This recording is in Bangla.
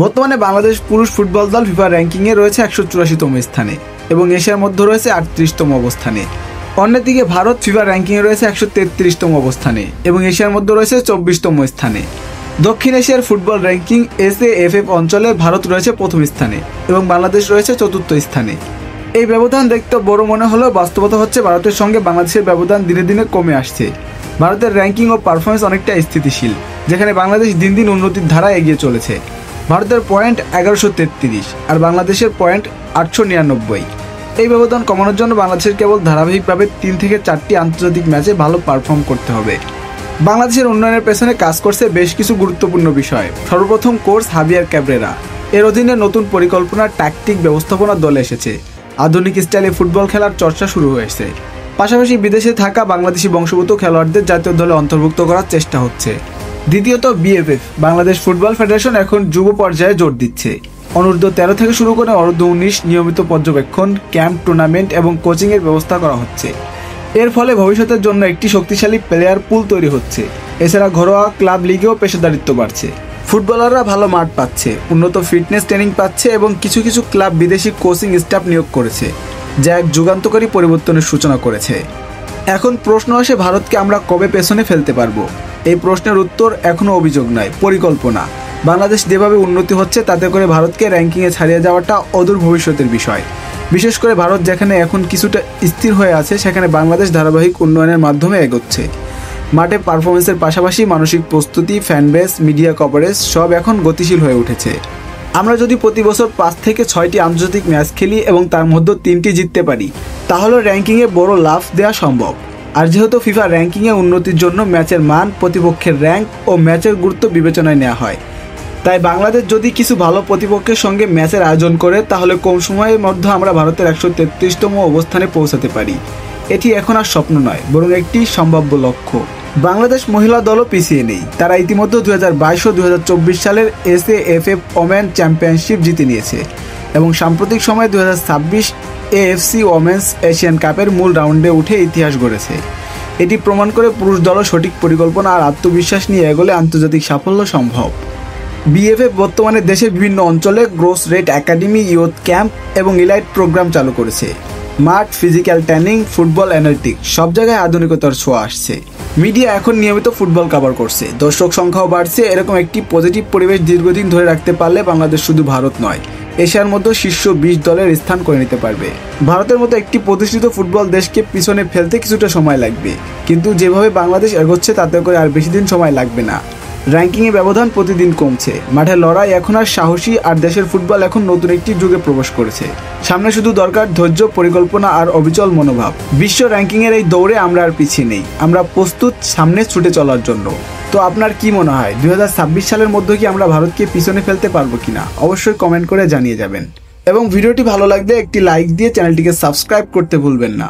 বর্তমানে বাংলাদেশ পুরুষ ফুটবল দল ফিফা র্যাঙ্কিংয়ে রয়েছে 184তম স্থানে এবং এশিয়ার মধ্যে রয়েছে 38তম অবস্থানে। অন্যদিকে ভারত ফিফা র্যাঙ্কিংয়ে রয়েছে 133তম অবস্থানে এবং এশিয়ার মধ্যে রয়েছে 24তম স্থানে। দক্ষিণ এশিয়ার ফুটবল র্যাঙ্কিং SAFF অঞ্চলে ভারত রয়েছে প্রথম স্থানে এবং বাংলাদেশ রয়েছে চতুর্থ স্থানে। এই ব্যবধান দেখতে বড় মনে হলেও বাস্তবতা হচ্ছে ভারতের সঙ্গে বাংলাদেশের ব্যবধান দিনে দিনে কমে আসছে। ভারতের র্যাঙ্কিং ও পারফরমেন্স অনেকটা স্থিতিশীল, যেখানে বাংলাদেশ দিন দিন উন্নতির ধারায় এগিয়ে চলেছে। ভারতের পয়েন্ট 1133 আর বাংলাদেশের পয়েন্ট 899। এই ব্যবধান কমানোর জন্য বাংলাদেশের কেবল ধারাবাহিকভাবে 3 থেকে 4টি আন্তর্জাতিক ম্যাচে ভালো পারফর্ম করতে হবে। বাংলাদেশের উন্নয়নের পেছনে কাজ করছে বেশ কিছু গুরুত্বপূর্ণ বিষয়। সর্বপ্রথম কোচ হাভিয়ার ক্যাব্রেরা, এর অধীনে নতুন পরিকল্পনা ট্যাকটিক ব্যবস্থাপনা দলে এসেছে। আধুনিক স্টাইলে ফুটবল খেলার চর্চা শুরু হয়েছে। পাশাপাশি বিদেশে থাকা বাংলাদেশি বংশোদ্ভূত খেলোয়াড়দের জাতীয় দলে অন্তর্ভুক্ত করার চেষ্টা হচ্ছে। দ্বিতীয়ত BFF বাংলাদেশ ফুটবল ফেডারেশন এখন যুব পর্যায়ে জোর দিচ্ছে। অনূর্ধ্ব 13 থেকে শুরু করে অনূর্ধ্ব 19 নিয়মিত পর্যবেক্ষণ, ক্যাম্প, টুর্নামেন্ট এবং কোচিংয়ের ব্যবস্থা করা হচ্ছে। এর ফলে ভবিষ্যতের জন্য একটি শক্তিশালী প্লেয়ার পুল তৈরি হচ্ছে। এছাড়া ঘরোয়া ক্লাব লিগেও পেশাদারিত্ব বাড়ছে। ফুটবলাররা ভালো মাঠ পাচ্ছে, উন্নত ফিটনেস ট্রেনিং পাচ্ছে এবং কিছু কিছু ক্লাব বিদেশি কোচিং স্টাফ নিয়োগ করেছে, যা এক যুগান্তকারী পরিবর্তনের সূচনা করেছে। এখন প্রশ্ন আসে, ভারতকে আমরা কবে পেছনে ফেলতে পারবো? এই প্রশ্নের উত্তর এখনও অভিযোগ নয়, পরিকল্পনা। বাংলাদেশ যেভাবে উন্নতি হচ্ছে তাতে করে ভারতকে র্যাঙ্কিংয়ে ছাড়িয়ে যাওয়াটা অদূর ভবিষ্যতের বিষয়। বিশেষ করে ভারত যেখানে এখন কিছুটা স্থির হয়ে আছে, সেখানে বাংলাদেশ ধারাবাহিক উন্নয়নের মাধ্যমে এগোচ্ছে। মাঠে পারফরমেন্সের পাশাপাশি মানসিক প্রস্তুতি, ফ্যানবেস, মিডিয়া কভারেজ সব এখন গতিশীল হয়ে উঠেছে। আমরা যদি প্রতি বছর 5 থেকে 6টি আন্তর্জাতিক ম্যাচ খেলি এবং তার মধ্যে 3টি জিততে পারি, তাহলে র্যাঙ্কিংয়ে বড় লাফ দেওয়া সম্ভব। আর যেহেতু ফিফা র্যাঙ্কিংয়ে উন্নতির জন্য ম্যাচের মান, প্রতিপক্ষের র্যাঙ্ক ও ম্যাচের গুরুত্ব বিবেচনায় নেওয়া হয়। তাই বাংলাদেশ যদি কিছু ভালো প্রতিপক্ষের সঙ্গে ম্যাচের আয়োজন করে, তাহলে কম সময়ের মধ্যে আমরা ভারতের 133তম অবস্থানে পৌঁছাতে পারি। এটি এখন আর স্বপ্ন নয়, বরং একটি সম্ভাব্য লক্ষ্য। বাংলাদেশ মহিলা দলও পিছিয়ে নেই। তারা ইতিমধ্যে 2022 ও 2024 সালের SAFF ওমেন চ্যাম্পিয়নশিপ জিতে নিয়েছে এবং সাম্প্রতিক সময়ে 2026 AFC ওমেন্স এশিয়ান কাপের মূল রাউন্ডে উঠে ইতিহাস গড়েছে। এটি প্রমাণ করে পুরুষ দলও সঠিক পরিকল্পনা আর আত্মবিশ্বাস নিয়ে এগোলে আন্তর্জাতিক সাফল্য সম্ভব। BFF বর্তমানে দেশের বিভিন্ন অঞ্চলে gross rate academy, youth camp এবং ইলাইট প্রোগ্রাম চালু করেছে। মাঠ, ফিজিক্যাল ট্রেনিং, ফুটবল অ্যানালিটিক্স সব জায়গায় আধুনিকতার ছোঁয়া আসছে। মিডিয়া এখন নিয়মিত ফুটবল কভার করছে, দর্শক সংখ্যাও বাড়ছে। এরকম একটি পজিটিভ পরিবেশ দীর্ঘদিন ধরে রাখতে পারলে বাংলাদেশ শুধু ভারত নয়, এশিয়ার মধ্যে শীর্ষ 20 দলের স্থান করে নিতে পারবে। ভারতের মতো একটি প্রতিষ্ঠিত ফুটবল দেশকে পিছনে ফেলতে কিছুটা সময় লাগবে, কিন্তু যেভাবে বাংলাদেশ এগোচ্ছে তাতে করে আর বেশি দিন সময় লাগবে না। র্যাঙ্কিংয়ে ব্যবধান প্রতিদিন কমছে, মাঠের লড়াই এখন আর সাহসী, আর দেশের ফুটবল এখন নতুন একটি যুগে প্রবেশ করেছে। সামনে শুধু দরকার ধৈর্য, পরিকল্পনা আর অবিচল মনোভাব। বিশ্ব র্যাঙ্কিংয়ের এই দৌড়ে আমরা আর পিছিয়ে নেই, আমরা প্রস্তুত সামনে ছুটে চলার জন্য। তো আপনার কি মনে হয় 2026 সালের মধ্যে কি আমরা ভারতকে পিছনে ফেলতে পারবো কিনা? অবশ্যই কমেন্ট করে জানিয়ে যাবেন এবং ভিডিওটি ভালো লাগলে একটি লাইক দিয়ে চ্যানেলটিকে সাবস্ক্রাইব করতে ভুলবেন না।